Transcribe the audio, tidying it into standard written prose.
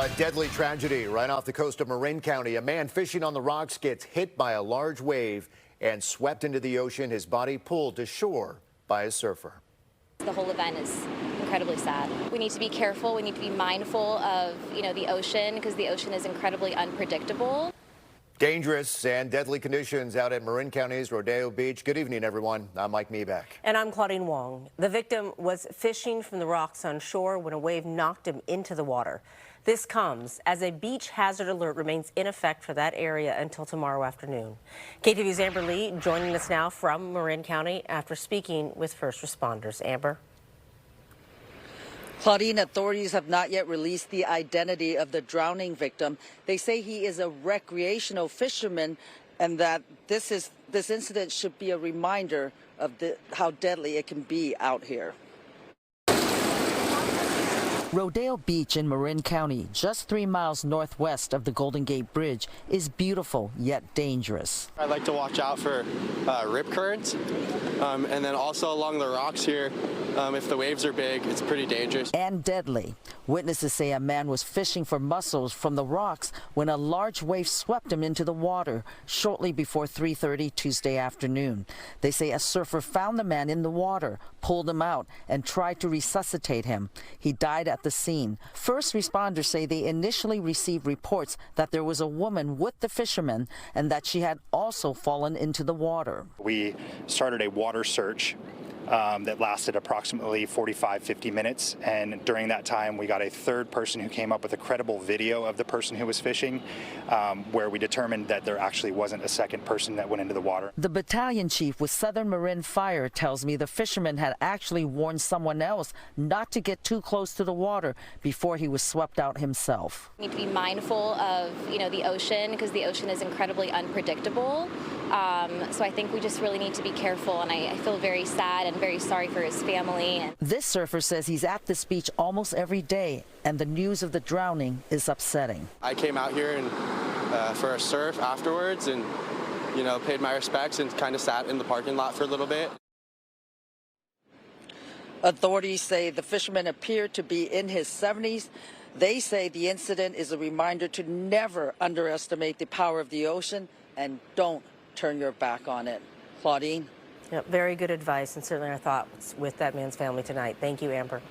A deadly tragedy right off the coast of Marin County. A man fishing on the rocks gets hit by a large wave and swept into the ocean, his body pulled to shore by a surfer. The whole event is incredibly sad. We need to be careful. We need to be mindful of, the ocean, because the ocean is incredibly unpredictable. Dangerous and deadly conditions out at Marin County's Rodeo Beach. Good evening, everyone. I'm Mike Meebeck. And I'm Claudine Wong. The victim was fishing from the rocks on shore when a wave knocked him into the water. This comes as a beach hazard alert remains in effect for that area until tomorrow afternoon. KTVU's Amber Lee joining us now from Marin County after speaking with first responders. Amber. Claudine, authorities have not yet released the identity of the drowning victim. They say he is a recreational fisherman and that this incident should be a reminder of how deadly it can be out here. Rodeo Beach in Marin County, just 3 miles northwest of the Golden Gate Bridge, is beautiful yet dangerous. I like to watch out for rip currents, and then also along the rocks here, if the waves are big, it's pretty dangerous. And deadly. Witnesses say a man was fishing for mussels from the rocks when a large wave swept him into the water shortly before 3:30 Tuesday afternoon. They say a surfer found the man in the water, pulled him out, and tried to resuscitate him. He died at the scene. First responders say they initially received reports that there was a woman with the fisherman and that she had also fallen into the water. We started a water search that lasted approximately 45-50 minutes, and during that time we got a third person who came up with a credible video of the person who was fishing, where we determined that there actually wasn't a second person that went into the water. The battalion chief with Southern Marin Fire tells me the fisherman had actually warned someone else not to get too close to the water before he was swept out himself. We need to be mindful of, the ocean, because the ocean is incredibly unpredictable. So I think we just really need to be careful, and I feel very sad and very sorry for his family. This surfer says he's at this beach almost every day, and the news of the drowning is upsetting. I came out here and for a surf afterwards and, paid my respects and kind of sat in the parking lot for a little bit. Authorities say the fisherman appeared to be in his 70s. They say the incident is a reminder to never underestimate the power of the ocean and don't turn your back on it. Claudine? Yep, very good advice, and certainly our thoughts with that man's family tonight. Thank you, Amber.